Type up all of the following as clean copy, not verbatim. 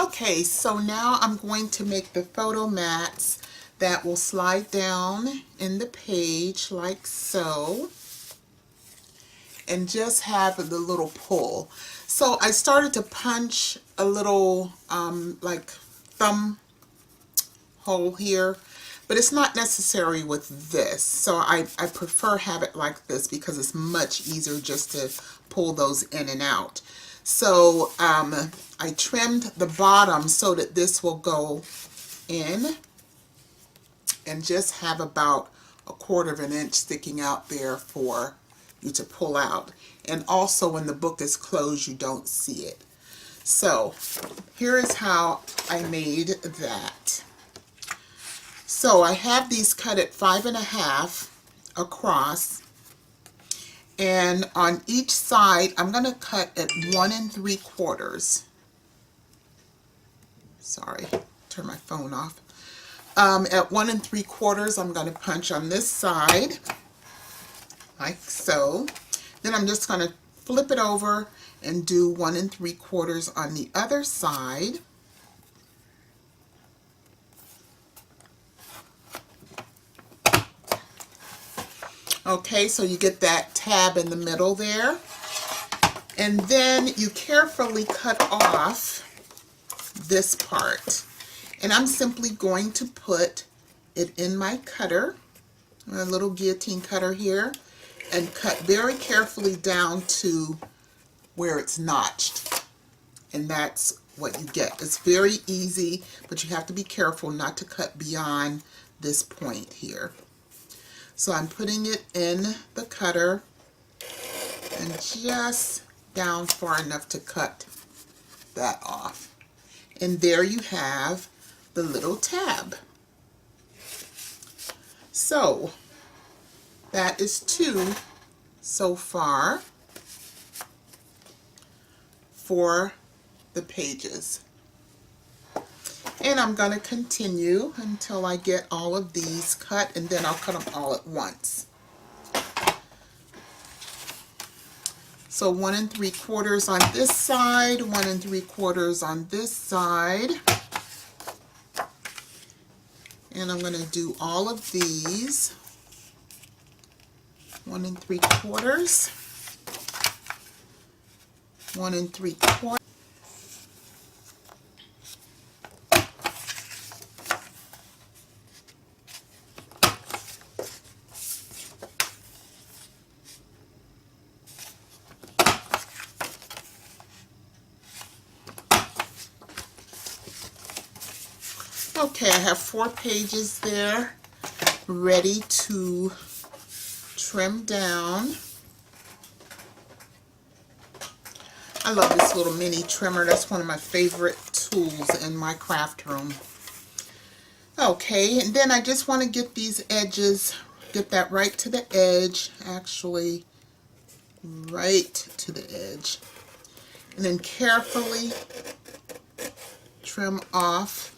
Okay, so now I'm going to make the photo mats that will slide down in the page like so, and just have the little pull. So I started to punch a little like thumb hole here, but it's not necessary with this. So I prefer have it like this because it's much easier just to pull those in and out. So I trimmed the bottom so that this will go in and just have about 1/4 of an inch sticking out there for you to pull out. And also when the book is closed, you don't see it. So here is how I made that. So I have these cut at 5 1/2 across, and on each side I'm going to cut at 1 3/4. Sorry, turn my phone off. At 1 3/4 I'm going to punch on this side like so. Then I'm just going to flip it over and do 1 3/4 on the other side. Okay, so you get that tab in the middle there. And then you carefully cut off this part. And I'm simply going to put it in my cutter, a little guillotine cutter here, and cut very carefully down to where it's notched. And that's what you get. It's very easy, but you have to be careful not to cut beyond this point here. So I'm putting it in the cutter and just down far enough to cut that off. And there you have the little tab. So that is 2 so far for the pages. And I'm going to continue until I get all of these cut, and then I'll cut them all at once. So 1 3/4 on this side, 1 3/4 on this side. And I'm going to do all of these 1 3/4, 1 3/4. Okay, I have 4 pages there ready to trim down. I love this little mini trimmer. That's one of my favorite tools in my craft room. Okay, and then I just want to get these edges, get that right to the edge, actually right to the edge. And then carefully trim off.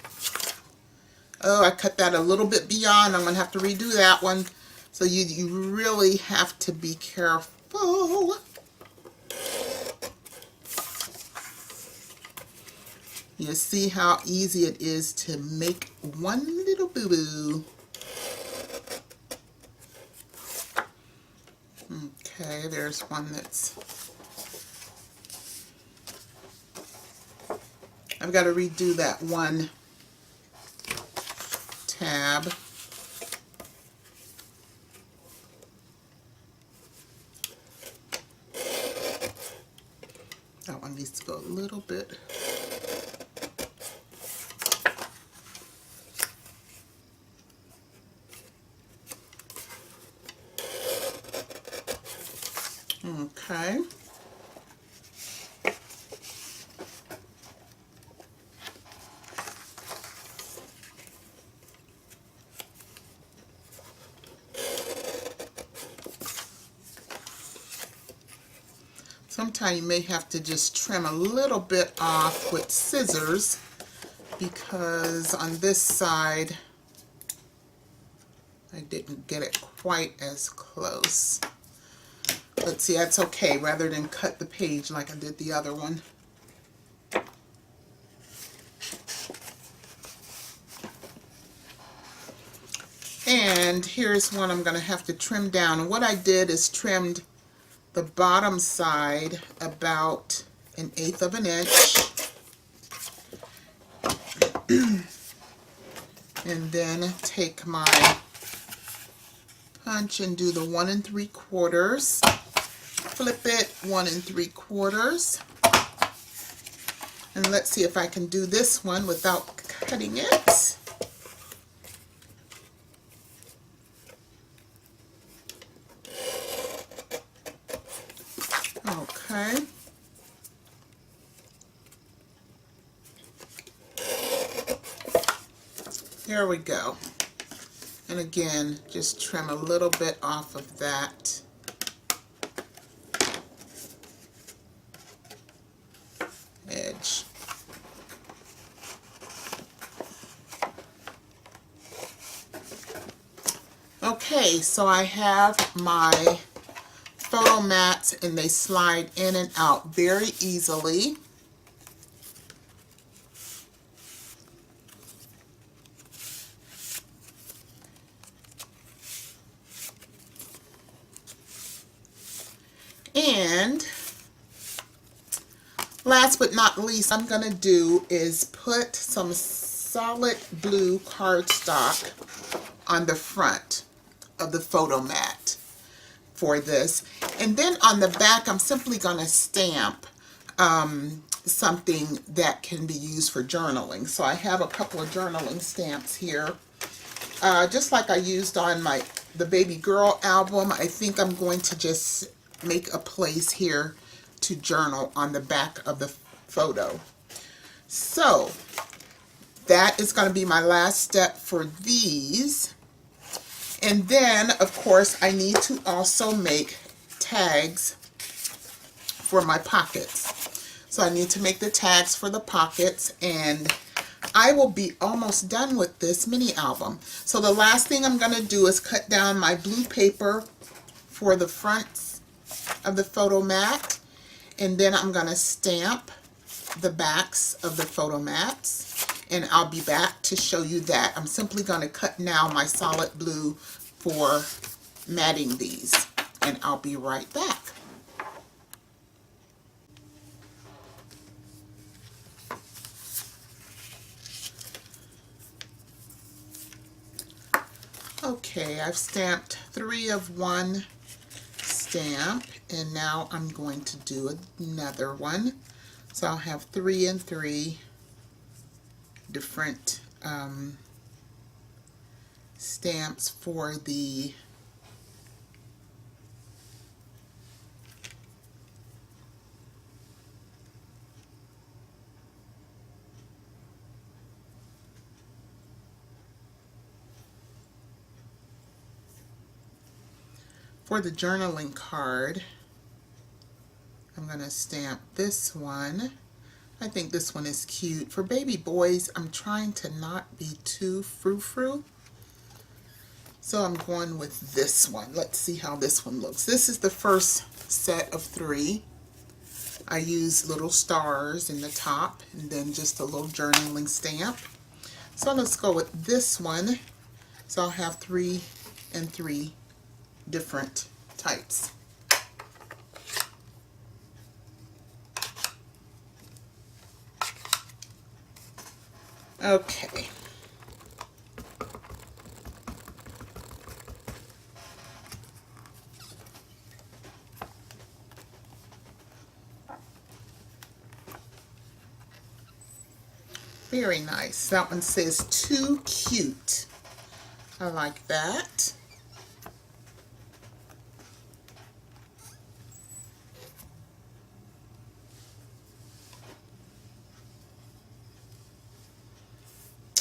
Oh, I cut that a little bit beyond. I'm going to have to redo that one. So you really have to be careful. You see how easy it is to make one little boo-boo. Okay, there's one that's... I've got to redo that one tab. That one needs to go a little bit. Okay. Sometimes you may have to just trim a little bit off with scissors, because on this side I didn't get it quite as close. But see, that's okay, rather than cut the page like I did the other one. And here's one I'm going to have to trim down. And what I did is trimmed the bottom side about 1/8 of an inch. And then take my punch and do the 1 3/4. Flip it 1 3/4. And let's see if I can do this one without cutting it. Okay. There we go. And again, just trim a little bit off of that. Edge. Okay, so I have my photo mats and they slide in and out very easily. And last but not least, I'm going to do is put some solid blue cardstock on the front of the photo mat for this. And then on the back, I'm simply going to stamp something that can be used for journaling. So I have a couple of journaling stamps here. Just like I used on the baby girl album, I think I'm going to just make a place here to journal on the back of the photo. So that is going to be my last step for these. And then, of course, I need to also make tags for my pockets. So I need to make the tags for the pockets, and I will be almost done with this mini album. So the last thing I'm going to do is cut down my blue paper for the front of the photo mat, and then I'm going to stamp the backs of the photo mats, and I'll be back to show you that. I'm simply going to cut now my solid blue for matting these, and I'll be right back. Okay, I've stamped 3 of one stamp, and now I'm going to do another one. So I'll have 3 and 3 different stamps for the journaling card. I'm going to stamp this one. I think this one is cute. For baby boys, I'm trying to not be too frou-frou. So I'm going with this one. Let's see how this one looks. This is the first set of 3. I use little stars in the top and then just a little journaling stamp. So let's go with this one. So I'll have 3 and 3 different types. Okay. Very nice. That one says too cute. I like that.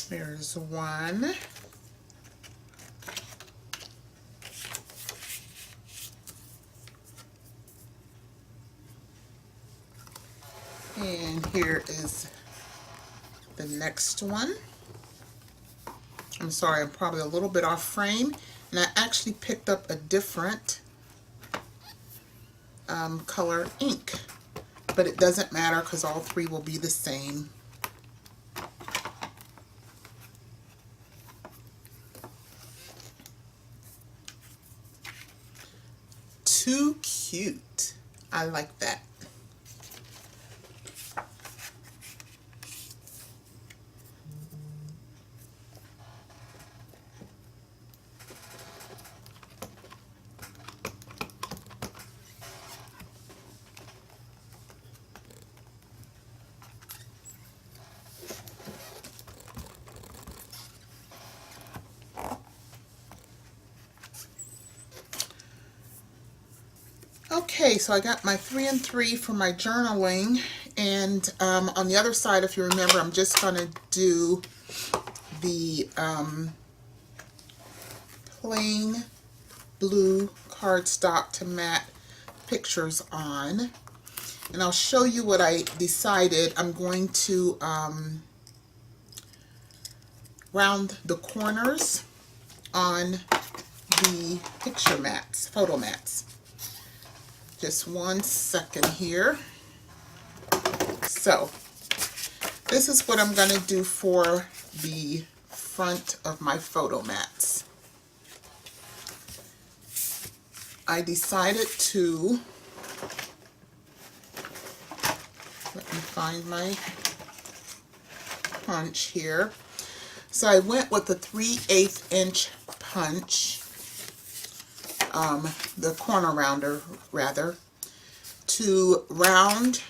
There's one. And here is the next one. I'm sorry, I'm probably a little bit off frame, and I actually picked up a different color ink, but it doesn't matter because all 3 will be the same. too cute. I like that. Okay, so I got my 3 and 3 for my journaling, and on the other side, if you remember, I'm just going to do the plain blue cardstock to mat pictures on, and I'll show you what I decided. I'm going to round the corners on the picture mats, photo mats. Just 1 second here. So this is what I'm going to do for the front of my photo mats. I decided to, let me find my punch here. So I went with the 3/8 inch punch, the corner rounder rather, to round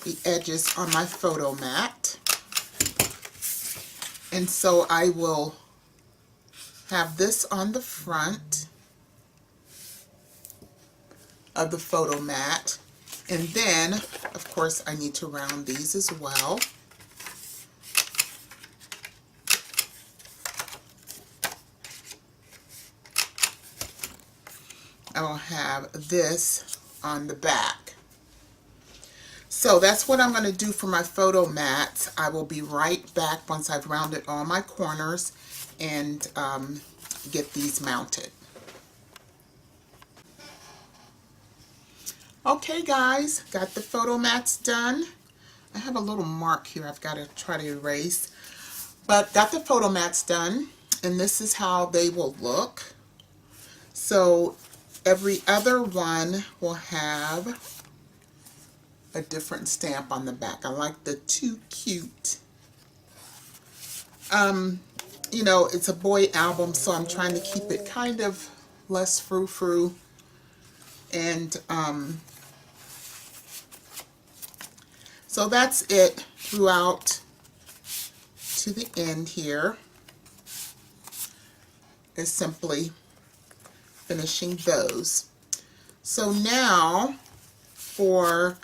the edges on my photo mat. And so I will have this on the front of the photo mat, and then of course I need to round these as well. I will have this on the back. So that's what I'm going to do for my photo mats. I will be right back once I've rounded all my corners and get these mounted. Okay guys, got the photo mats done. I have a little mark here I've got to try to erase. But got the photo mats done, and this is how they will look. So every other one will have a different stamp on the back. I like the too cute. You know, it's a boy album, so I'm trying to keep it kind of less frou-frou. And so that's it throughout to the end here. Is simply finishing those. So now for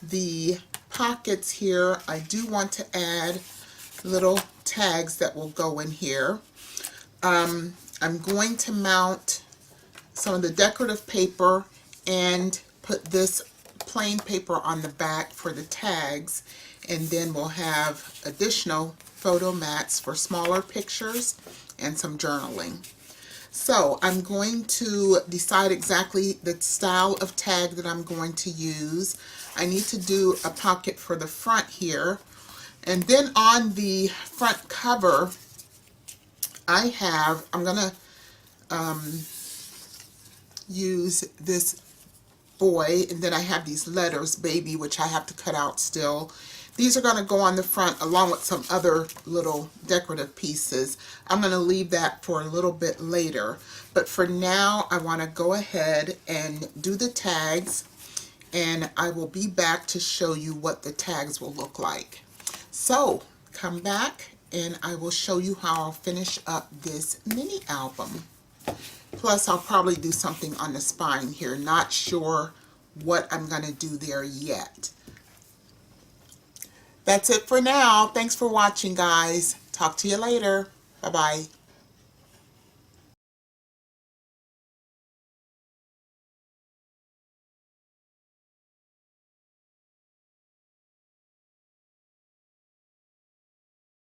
the pockets here, I do want to add little tags that will go in here. I'm going to mount some of the decorative paper and put this plain paper on the back for the tags, and then we'll have additional photo mats for smaller pictures and some journaling. So I'm going to decide exactly the style of tag that I'm going to use. I need to do a pocket for the front here, and then on the front cover I'm going to use this boy, and then I have these letters, baby, which I have to cut out still. These are going to go on the front along with some other little decorative pieces. I'm going to leave that for a little bit later. But for now, I want to go ahead and do the tags, and I will be back to show you what the tags will look like. So come back and I will show you how I'll finish up this mini album. Plus, I'll probably do something on the spine here. Not sure what I'm going to do there yet. That's it for now. Thanks for watching, guys. Talk to you later. Bye-bye.